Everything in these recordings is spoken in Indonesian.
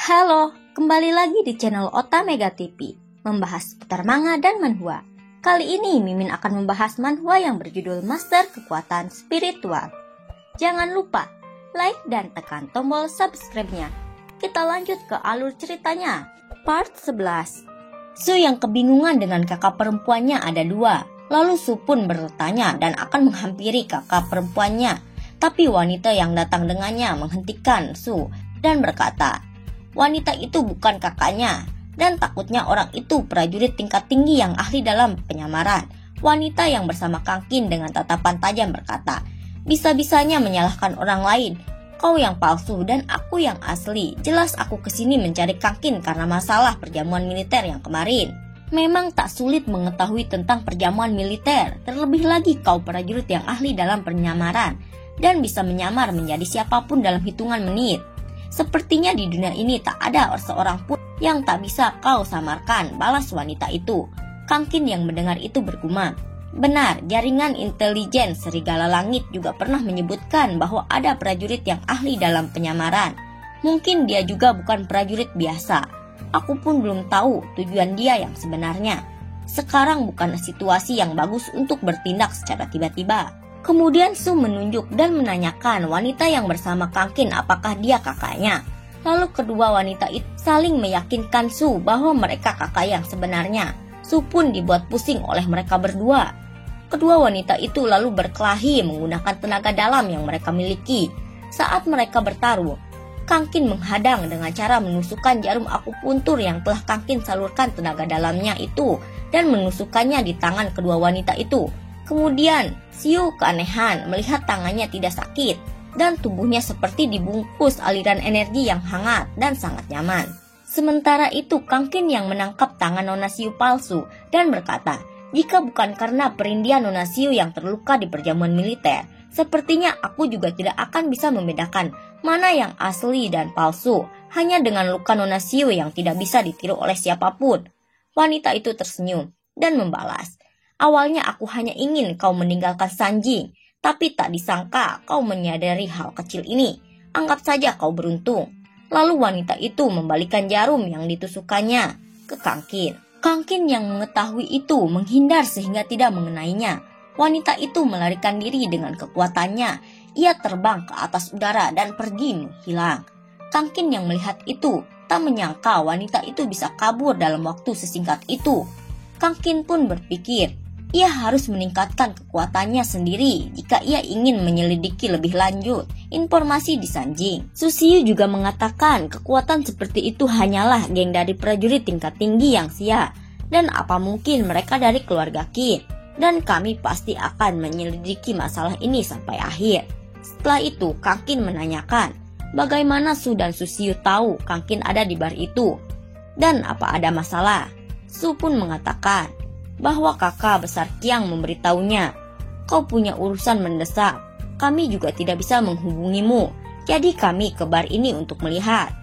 Halo, kembali lagi di channel Otamega TV, membahas seputar manga dan manhwa. Kali ini Mimin akan membahas manhwa yang berjudul Master Kekuatan Spiritual. Jangan lupa like dan tekan tombol subscribe-nya. Kita lanjut ke alur ceritanya. Part 11. Su yang kebingungan dengan kakak perempuannya ada dua. Lalu Su pun bertanya dan akan menghampiri kakak perempuannya. Tapi wanita yang datang dengannya menghentikan Su dan berkata, wanita itu bukan kakaknya, dan takutnya orang itu prajurit tingkat tinggi yang ahli dalam penyamaran. Wanita yang bersama Kang Qin dengan tatapan tajam berkata, bisa-bisanya menyalahkan orang lain. Kau yang palsu dan aku yang asli. Jelas aku kesini mencari Kang Qin karena masalah perjamuan militer yang kemarin. Memang tak sulit mengetahui tentang perjamuan militer. Terlebih lagi kau prajurit yang ahli dalam penyamaran dan bisa menyamar menjadi siapapun dalam hitungan menit. Sepertinya di dunia ini tak ada seorang pun yang tak bisa kau samarkan, balas wanita itu. Kang Qin yang mendengar itu bergumam. Benar, jaringan intelijen Serigala Langit juga pernah menyebutkan bahwa ada prajurit yang ahli dalam penyamaran. Mungkin dia juga bukan prajurit biasa. Aku pun belum tahu tujuan dia yang sebenarnya. Sekarang bukan situasi yang bagus untuk bertindak secara tiba-tiba. Kemudian Su menunjuk dan menanyakan wanita yang bersama Kang Qin apakah dia kakaknya. Lalu kedua wanita itu saling meyakinkan Su bahwa mereka kakak yang sebenarnya. Su pun dibuat pusing oleh mereka berdua. Kedua wanita itu lalu berkelahi menggunakan tenaga dalam yang mereka miliki. Saat mereka bertaruh, Kang Qin menghadang dengan cara menusukkan jarum akupuntur yang telah Kang Qin salurkan tenaga dalamnya itu dan menusukkannya di tangan kedua wanita itu. Kemudian, Siu keanehan melihat tangannya tidak sakit dan tubuhnya seperti dibungkus aliran energi yang hangat dan sangat nyaman. Sementara itu, Kang Qin yang menangkap tangan Nona Siu palsu dan berkata, jika bukan karena perindian Nona Siu yang terluka di perjamuan militer, sepertinya aku juga tidak akan bisa membedakan mana yang asli dan palsu hanya dengan luka Nona Siu yang tidak bisa ditiru oleh siapapun. Wanita itu tersenyum dan membalas, awalnya aku hanya ingin kau meninggalkan Sanjing, tapi tak disangka kau menyadari hal kecil ini. Anggap saja kau beruntung. Lalu wanita itu membalikan jarum yang ditusukkannya ke Kang Qin. Kang Qin yang mengetahui itu menghindar sehingga tidak mengenainya. Wanita itu melarikan diri dengan kekuatannya. Ia terbang ke atas udara dan pergi menghilang. Kang Qin yang melihat itu tak menyangka wanita itu bisa kabur dalam waktu sesingkat itu. Kang Qin pun berpikir, ia harus meningkatkan kekuatannya sendiri jika ia ingin menyelidiki lebih lanjut informasi di Sanjing. Su Xiu juga mengatakan kekuatan seperti itu hanyalah geng dari prajurit tingkat tinggi yang sia. Dan apa mungkin mereka dari keluarga Qin. Dan kami pasti akan menyelidiki masalah ini sampai akhir. Setelah itu Kang Qin menanyakan, bagaimana Su dan Su Xiu tahu Kang Qin ada di bar itu? Dan apa ada masalah? Su pun mengatakan bahwa kakak besar Qiang memberitahunya, kau punya urusan mendesak, kami juga tidak bisa menghubungimu, jadi kami ke bar ini untuk melihat.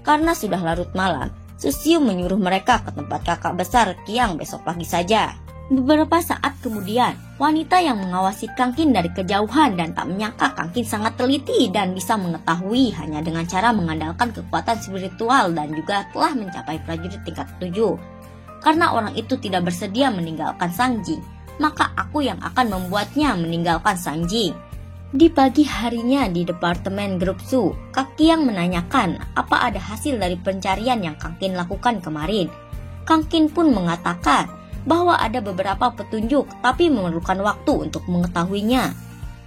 Karena sudah larut malam, Su Xiu menyuruh mereka ke tempat kakak besar Qiang besok pagi saja. Beberapa saat kemudian, wanita yang mengawasi Kang Qin dari kejauhan dan tak menyangka Kang Qin sangat teliti dan bisa mengetahui hanya dengan cara mengandalkan kekuatan spiritual dan juga telah mencapai prajurit tingkat 7. Karena orang itu tidak bersedia meninggalkan Sanjing, maka aku yang akan membuatnya meninggalkan Sanjing. Di pagi harinya di departemen grup Su, Kang Qiang menanyakan apa ada hasil dari pencarian yang Kang Qin lakukan kemarin. Kang Qin pun mengatakan bahwa ada beberapa petunjuk tapi memerlukan waktu untuk mengetahuinya.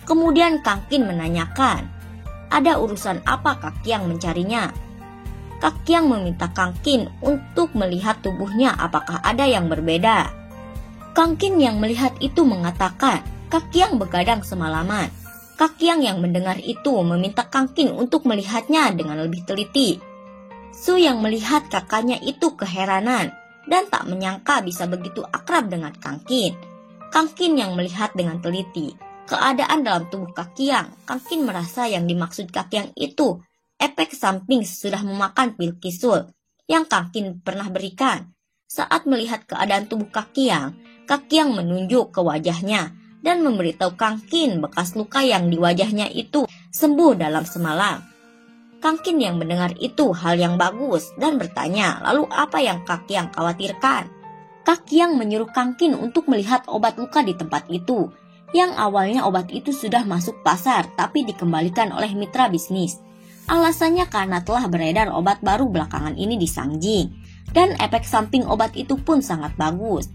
Kemudian Kang Qin menanyakan, ada urusan apa Kang Qiang mencarinya? Kang Qiang meminta Kang Qin untuk melihat tubuhnya apakah ada yang berbeda. Kang Qin yang melihat itu mengatakan, Kang Qiang begadang semalaman. Kang Qiang yang mendengar itu meminta Kang Qin untuk melihatnya dengan lebih teliti. Su yang melihat kakaknya itu keheranan dan tak menyangka bisa begitu akrab dengan Kang Qin. Kang Qin yang melihat dengan teliti keadaan dalam tubuh Kang Qiang. Kang Qin merasa yang dimaksud Kang Qiang itu efek samping sesudah memakan pil kisul yang Kang Qin pernah berikan. Saat melihat keadaan tubuh Kang Qiang menunjuk ke wajahnya dan memberitahu Kang Qin bekas luka yang di wajahnya itu sembuh dalam semalam. Kang Kin yang mendengar itu hal yang bagus dan bertanya, lalu apa yang Kak Kiang khawatirkan? Kak Kiang menyuruh Kang Kin untuk melihat obat luka di tempat itu. Yang awalnya obat itu sudah masuk pasar tapi dikembalikan oleh mitra bisnis. Alasannya karena telah beredar obat baru belakangan ini di Sangjing. Dan efek samping obat itu pun sangat bagus.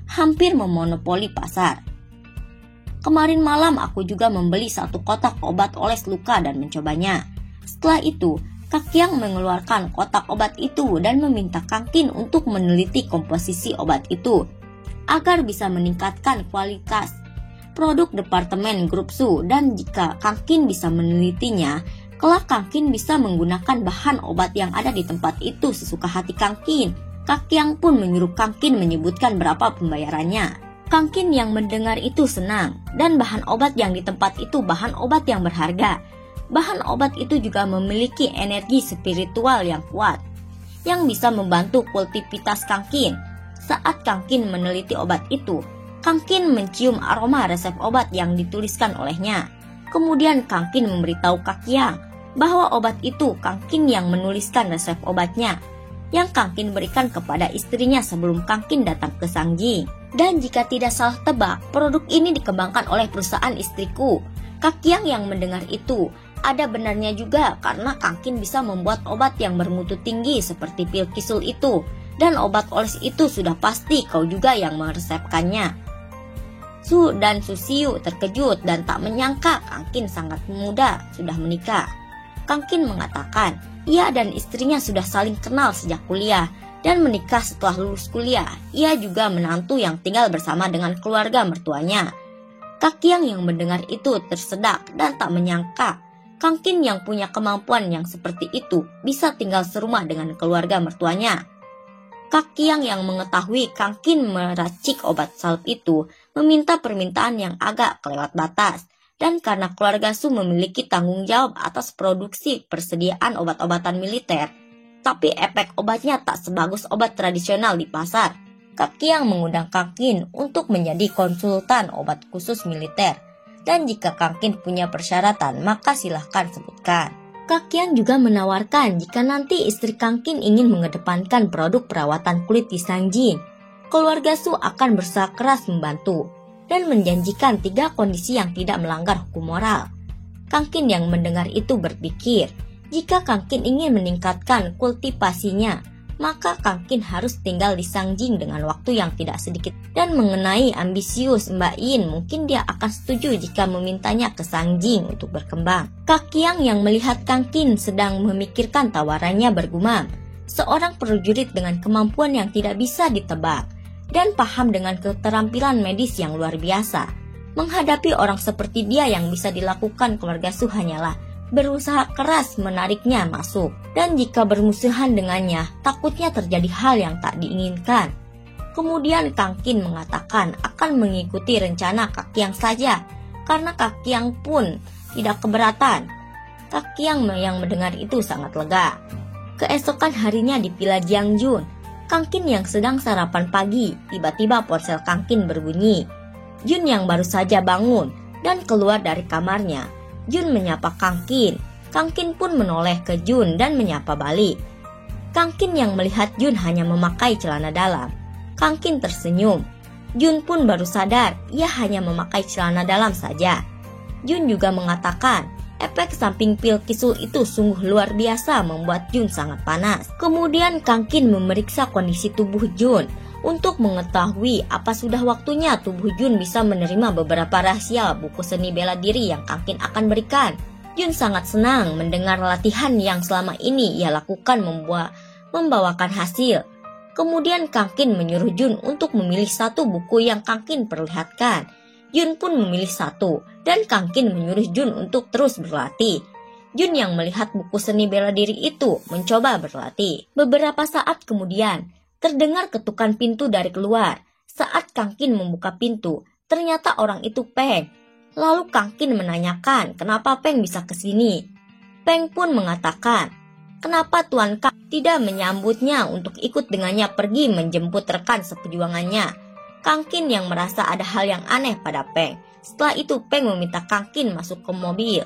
Hampir memonopoli pasar. Kemarin malam aku juga membeli 1 kotak obat oles luka dan mencobanya. Setelah itu, Kak Kiang mengeluarkan kotak obat itu dan meminta Kang Kin untuk meneliti komposisi obat itu agar bisa meningkatkan kualitas produk departemen grup Su, dan jika Kang Kin bisa menelitinya, kelak Kang Kin bisa menggunakan bahan obat yang ada di tempat itu sesuka hati Kang Kin. Kak Kiang pun menyuruh Kang Kin menyebutkan berapa pembayarannya. Kang Kin yang mendengar itu senang, dan bahan obat yang di tempat itu bahan obat yang berharga. Bahan obat itu juga memiliki energi spiritual yang kuat, yang bisa membantu kultivitas Kang Kin. Saat Kang Kin meneliti obat itu, Kang Kin mencium aroma resep obat yang dituliskan olehnya. Kemudian Kang Kin memberitahu Kak Kiang bahwa obat itu Kang Kin yang menuliskan resep obatnya, yang Kang Kin berikan kepada istrinya sebelum Kang Kin datang ke Sangjing. Dan jika tidak salah tebak, produk ini dikembangkan oleh perusahaan istriku. Kak Kiang yang mendengar itu, ada benarnya juga karena Kang Kin bisa membuat obat yang bermutu tinggi seperti pil kisul itu. Dan obat oles itu sudah pasti kau juga yang meresepkannya. Su dan Su Siu terkejut dan tak menyangka Kang Kin sangat muda sudah menikah. Kang Kin mengatakan, ia dan istrinya sudah saling kenal sejak kuliah dan menikah setelah lulus kuliah. Ia juga menantu yang tinggal bersama dengan keluarga mertuanya. Kak Kiang yang mendengar itu tersedak dan tak menyangka Kang Kin yang punya kemampuan yang seperti itu bisa tinggal serumah dengan keluarga mertuanya. Kak Kiang yang mengetahui Kang Kin meracik obat salep itu meminta permintaan yang agak kelewat batas. Dan karena keluarga Su memiliki tanggung jawab atas produksi persediaan obat-obatan militer, tapi efek obatnya tak sebagus obat tradisional di pasar. Kak Kiang mengundang Kang Kin untuk menjadi konsultan obat khusus militer. Dan jika Kang Kin punya persyaratan, maka silahkan sebutkan. Kak Kiang juga menawarkan jika nanti istri Kang Kin ingin mengedepankan produk perawatan kulit di Sangjing, keluarga Su akan berusaha keras membantu dan menjanjikan 3 kondisi yang tidak melanggar hukum moral. Kang Kin yang mendengar itu berpikir, jika Kang Kin ingin meningkatkan kultivasinya, maka Kang Kin harus tinggal di Sangjing dengan waktu yang tidak sedikit. Dan mengenai ambisius Mbak Yin, mungkin dia akan setuju jika memintanya ke Sangjing untuk berkembang. Kak Kiang yang melihat Kang Kin sedang memikirkan tawarannya bergumam, seorang prajurit dengan kemampuan yang tidak bisa ditebak dan paham dengan keterampilan medis yang luar biasa. Menghadapi orang seperti dia yang bisa dilakukan keluarga Su hanyalah berusaha keras menariknya masuk. Dan jika bermusuhan dengannya, takutnya terjadi hal yang tak diinginkan. Kemudian Kang Kin mengatakan akan mengikuti rencana Kak Kiang saja, karena Kak Kiang pun tidak keberatan. Kak Kiang yang mendengar itu sangat lega. Keesokan harinya di Villa Jiangjun, Kang Kin yang sedang sarapan pagi, tiba-tiba ponsel Kang Kin berbunyi. Jun yang baru saja bangun dan keluar dari kamarnya. Jun menyapa Kang Kin. Kang Kin pun menoleh ke Jun dan menyapa balik. Kang Kin yang melihat Jun hanya memakai celana dalam. Kang Kin tersenyum. Jun pun baru sadar ia hanya memakai celana dalam saja. Jun juga mengatakan, efek samping pil kisul itu sungguh luar biasa membuat Jun sangat panas. Kemudian Kang Kin memeriksa kondisi tubuh Jun untuk mengetahui apa sudah waktunya tubuh Jun bisa menerima beberapa rahasia buku seni bela diri yang Kang Kin akan berikan. Jun sangat senang mendengar latihan yang selama ini ia lakukan membawakan hasil. Kemudian Kang Kin menyuruh Jun untuk memilih 1 buku yang Kang Kin perlihatkan. Jun pun memilih 1 dan Kang Kin menyuruh Jun untuk terus berlatih. Jun yang melihat buku seni bela diri itu mencoba berlatih. Beberapa saat kemudian, terdengar ketukan pintu dari keluar. Saat Kang Kin membuka pintu, ternyata orang itu Peng. Lalu Kang Kin menanyakan kenapa Peng bisa ke sini. Peng pun mengatakan, kenapa Tuan Kang tidak menyambutnya untuk ikut dengannya pergi menjemput rekan seperjuangannya. Kang Kin yang merasa ada hal yang aneh pada Peng. Setelah itu Peng meminta Kang Kin masuk ke mobil.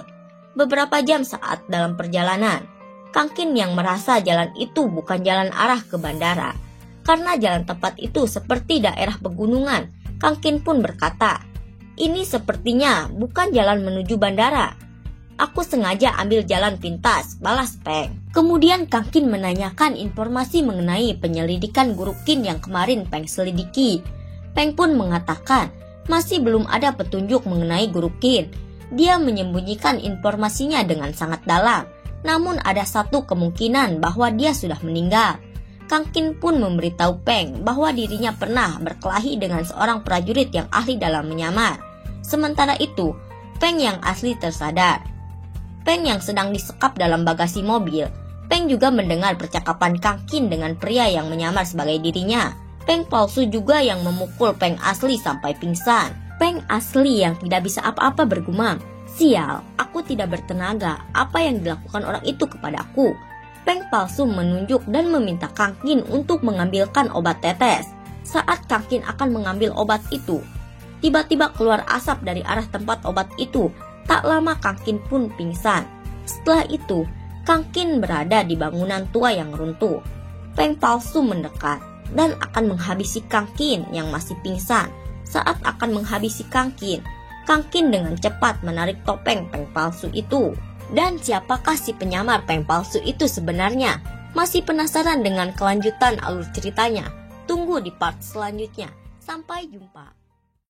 Beberapa jam saat dalam perjalanan, Kang Kin yang merasa jalan itu bukan jalan arah ke bandara. Karena jalan tempat itu seperti daerah pegunungan, Kang Kin pun berkata, "Ini sepertinya bukan jalan menuju bandara. Aku sengaja ambil jalan pintas," balas Peng. Kemudian Kang Kin menanyakan informasi mengenai penyelidikan Guru Qin yang kemarin Peng selidiki. Peng pun mengatakan masih belum ada petunjuk mengenai Guru Qin. Dia menyembunyikan informasinya dengan sangat dalam. Namun ada satu kemungkinan bahwa dia sudah meninggal. Kang Kin pun memberitahu Peng bahwa dirinya pernah berkelahi dengan seorang prajurit yang ahli dalam menyamar. Sementara itu, Peng yang asli tersadar. Peng yang sedang disekap dalam bagasi mobil. Peng juga mendengar percakapan Kang Kin dengan pria yang menyamar sebagai dirinya. Peng palsu juga yang memukul Peng asli sampai pingsan. Peng asli yang tidak bisa apa-apa bergumam, "Sial, aku tidak bertenaga. Apa yang dilakukan orang itu kepadaku?" Peng palsu menunjuk dan meminta Kang Kin untuk mengambilkan obat tetes. Saat Kang Kin akan mengambil obat itu, tiba-tiba keluar asap dari arah tempat obat itu. Tak lama Kang Kin pun pingsan. Setelah itu, Kang Kin berada di bangunan tua yang runtuh. Peng palsu mendekat dan akan menghabisi Kang Kin yang masih pingsan. Saat akan menghabisi Kang Kin dengan cepat menarik topeng Peng palsu itu. Dan siapakah si penyamar Peng palsu itu sebenarnya? Masih penasaran dengan kelanjutan alur ceritanya? Tunggu di part selanjutnya. Sampai jumpa.